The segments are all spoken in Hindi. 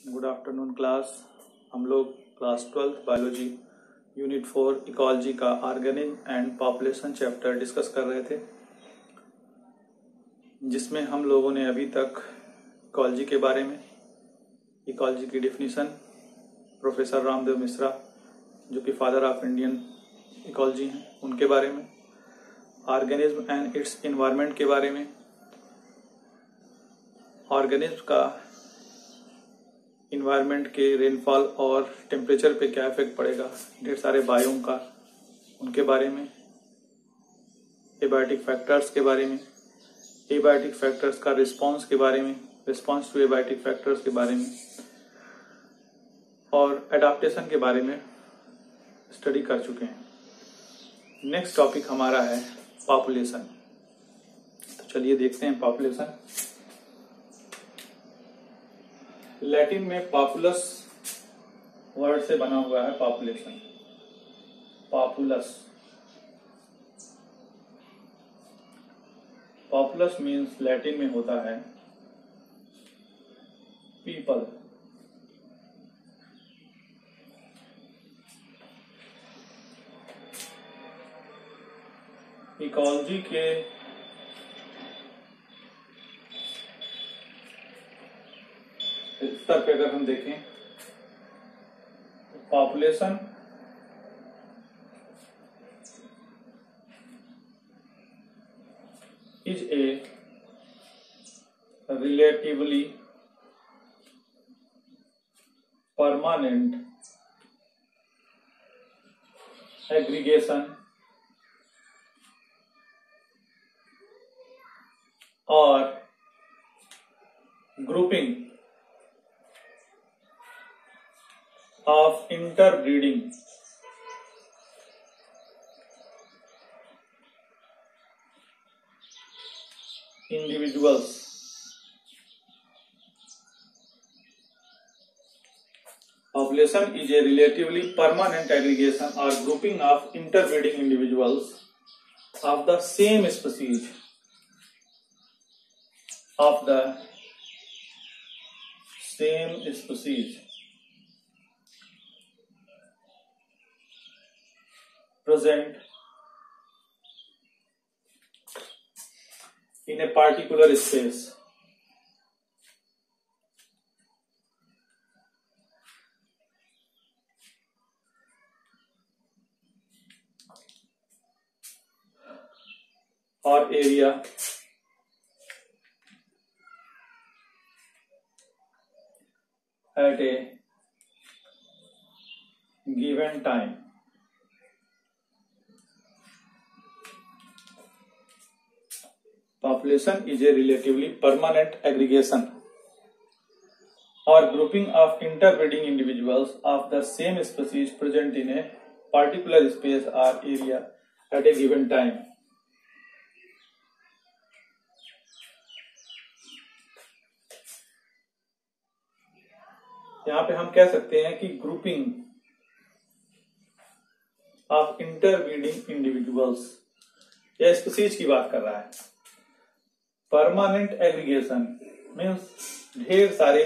Good afternoon class. हम लोग class 12th biology unit 4 ecology का organism and population chapter discuss कर रहे थे, जिसमें हम लोगों ने अभी तक इकोलॉजी के बारे में, इकोलॉजी की डिफिनीशन प्रोफेसर रामदेव मिश्रा जो कि फादर ऑफ इंडियन इकोलॉजी हैं उनके बारे में, ऑर्गेनिज्म एंड इट्स इन्वायरमेंट के बारे में, ऑर्गेनिज्म का इन्वायरमेंट के रेनफॉल और टेम्परेचर पे क्या इफेक्ट पड़ेगा, ढेर सारे बायोम का उनके बारे में, एबायोटिक फैक्टर्स के बारे में, एबायोटिक फैक्टर्स का रिस्पांस के बारे में, रिस्पांस टू एबायोटिक फैक्टर्स के बारे में और एडाप्टेशन के बारे में स्टडी कर चुके हैं। नेक्स्ट टॉपिक हमारा है पॉपुलेशन। तो चलिए देखते हैं पॉपुलेशन। लैटिन में पॉपुलस वर्ड से बना हुआ है population. Populace, populace means Latin में होता है पीपल। इकोलॉजी के स्तर पे अगर हम देखें तो population is a relatively permanent aggregation और grouping of interbreeding individuals. Population is a relatively permanent aggregation or grouping of interbreeding individuals of the same species present in a particular space. Or area at a given time. Population is a relatively permanent aggregation or grouping of interbreeding individuals of the same species present in a particular space or area at a given time. यहाँ पे हम कह सकते हैं कि ग्रुपिंग ऑफ इंटरब्रीडिंग इंडिविजुअल्स, यह स्पीसीज की बात कर रहा है। परमानेंट एग्रीगेशन मीन्स ढेर सारे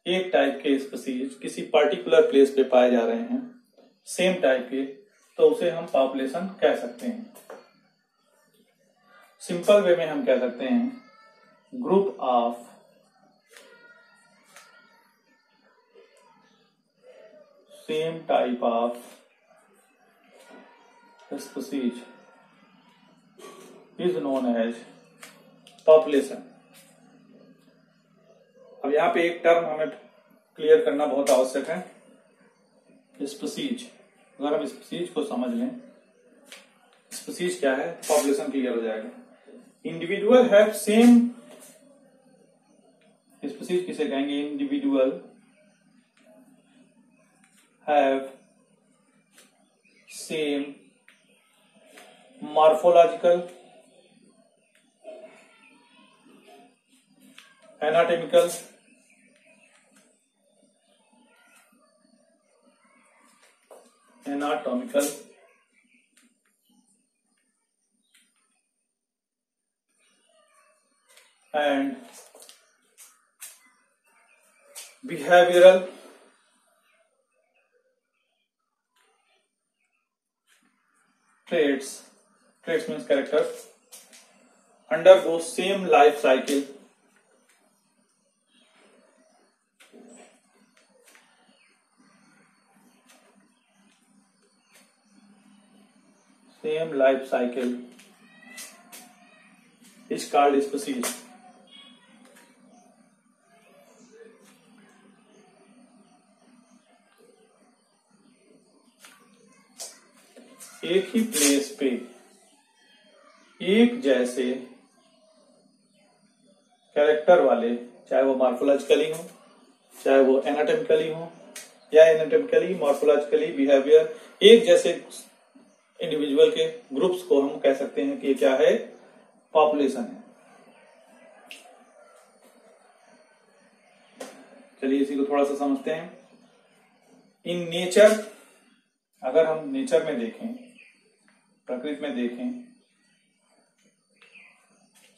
एक टाइप के स्पीसीज किसी पर्टिकुलर प्लेस पे पाए जा रहे हैं, सेम टाइप के, तो उसे हम पॉपुलेशन कह सकते हैं। सिंपल वे में हम कह सकते हैं group of same type of species is known as population. अब यहाँ पे एक टर्म हमें क्लियर करना बहुत आवश्यक है, स्पीसीज। अगर हम स्पीसीज को समझ लें, स्पीसीज क्या है, पॉपुलेशन क्लियर हो जाएगा। इंडिविजुअल हैव सेम, स्पीसीज किसे कहेंगे, individual have same morphological, anatomical, and behavioral traits means characters, undergo same life cycle is called species. एक ही प्लेस पे एक जैसे कैरेक्टर वाले, चाहे वो मॉर्फोलॉजिकली हो, चाहे वो एनाटॉमिकली हो, या एनाटॉमिकली मॉर्फोलॉजिकली बिहेवियर एक जैसे इंडिविजुअल के ग्रुप्स को हम कह सकते हैं कि ये क्या है, पॉपुलेशन है। चलिए इसी को थोड़ा सा समझते हैं। इन नेचर, अगर हम नेचर में देखें, प्रकृति में देखें,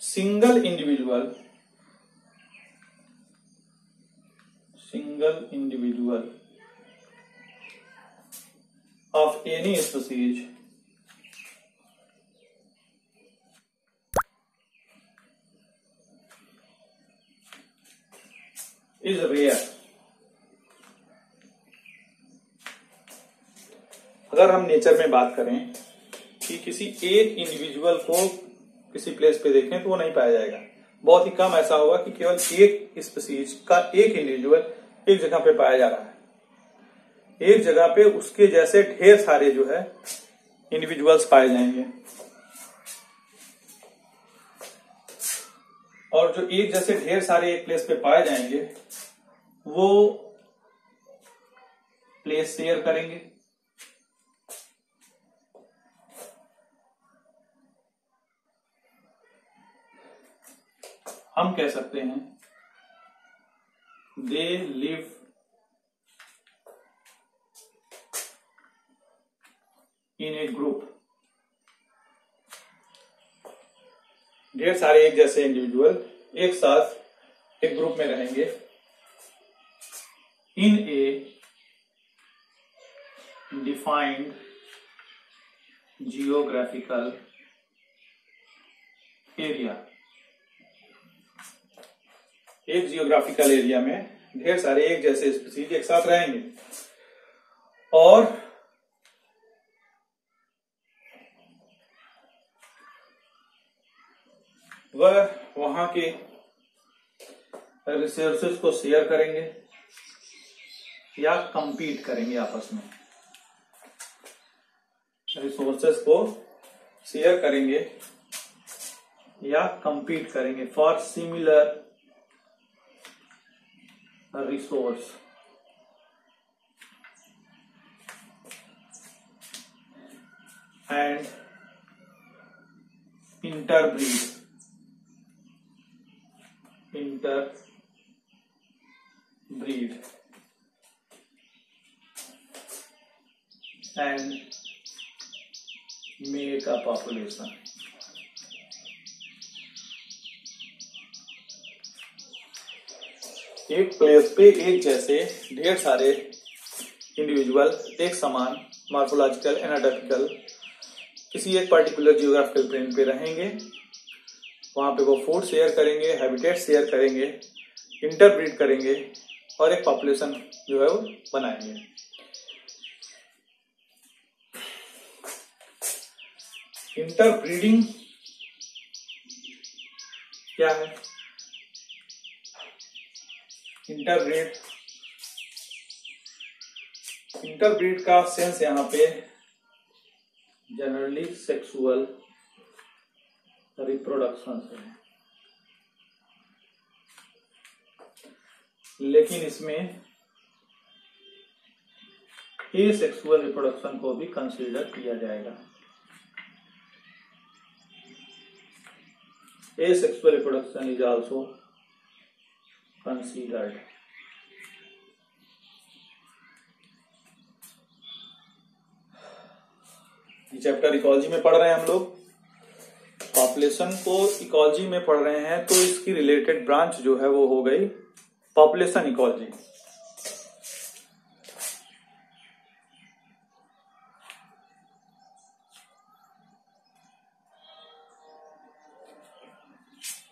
single individual of any species is rare. अगर हम नेचर में बात करें कि किसी एक इंडिविजुअल को किसी प्लेस पे देखें तो वो नहीं पाया जाएगा। बहुत ही कम ऐसा होगा कि केवल एक स्पीसीज का एक इंडिविजुअल एक जगह पे पाया जा रहा है। एक जगह पे उसके जैसे ढेर सारे जो है इंडिविजुअल्स पाए जाएंगे, और जो एक जैसे ढेर सारे एक प्लेस पे पाए जाएंगे वो प्लेस शेयर करेंगे, हम कह सकते हैं they live in A group. ढेर सारे एक जैसे इंडिविजुअल एक साथ एक ग्रुप में रहेंगे इन ए डिफाइंड जियोग्राफिकल एरिया। एक जियोग्राफिकल एरिया में ढेर सारे एक जैसे स्पीसीज एक साथ रहेंगे और वह वहां के रिसोर्सेज को शेयर करेंगे या compete करेंगे आपस में। रिसोर्सेज को शेयर करेंगे या compete करेंगे for similar resource. And interbreed and make a population। एक प्लेस पे एक जैसे ढेर सारे इंडिविजुअल एक समान मॉर्फोलॉजिकल एनाटॉमिकल किसी एक पर्टिकुलर जियोग्राफिकल प्लेन पे रहेंगे। वहां पे वो फूड शेयर करेंगे, हैबिटेट शेयर करेंगे, इंटरब्रीड करेंगे और एक पॉपुलेशन जो है वो बनाएंगे। इंटरब्रीडिंग क्या है? इंटरब्रीड का सेंस यहाँ पे जनरली सेक्सुअल रिप्रोडक्शन से है, लेकिन इसमें एसेक्सुअल रिप्रोडक्शन को भी कंसीडर किया जाएगा। Asexual reproduction is also considered. Chapter ecology में पढ़ रहे हैं हम लोग। पॉपुलेशन को इकोलॉजी में पढ़ रहे हैं तो इसकी रिलेटेड ब्रांच जो है वो हो गई पॉपुलेशन इकोलॉजी।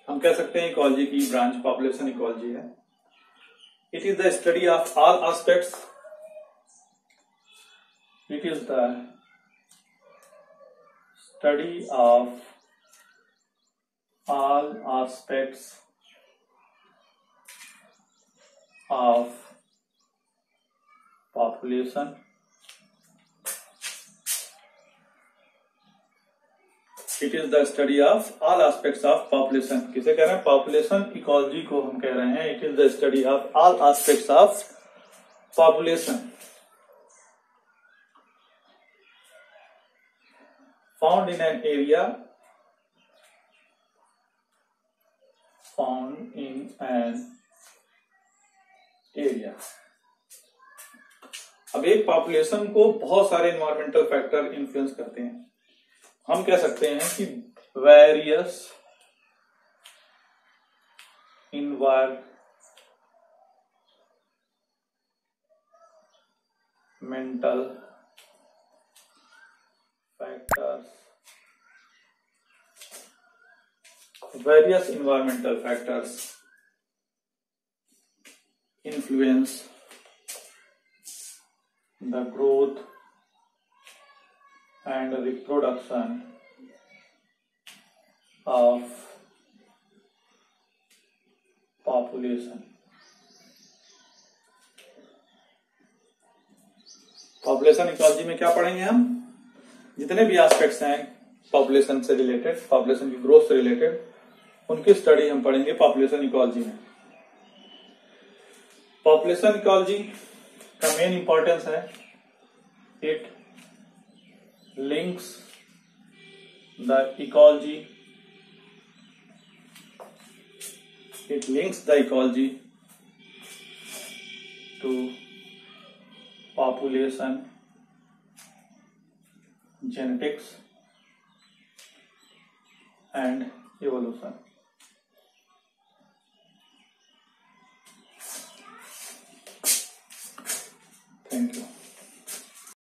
हम कह सकते हैं इकोलॉजी की ब्रांच पॉपुलेशन इकोलॉजी है। It is the study of all aspects, it is the study of all aspects of population it is the study of all aspects of population। किसे कह रहे हैं? पॉपुलेशन इकोलॉजी को हम कह रहे हैं it is the study of all aspects of population found in an area found in an area। अब एक पॉपुलेशन को बहुत सारे इन्वायरमेंटल फैक्टर इन्फ्लुएंस करते हैं। हम कह सकते हैं कि various environmental factors various environmental factors influence the growth and reproduction of population। Population ecology में क्या पढ़ेंगे हम? जितने भी एस्पेक्ट्स हैं पॉपुलेशन से रिलेटेड, पॉपुलेशन की ग्रोथ से रिलेटेड, उनकी स्टडी हम पढ़ेंगे पॉपुलेशन इकोलॉजी में। पॉपुलेशन इकोलॉजी का मेन इंपॉर्टेंस है it links the ecology to population genetics and evolution।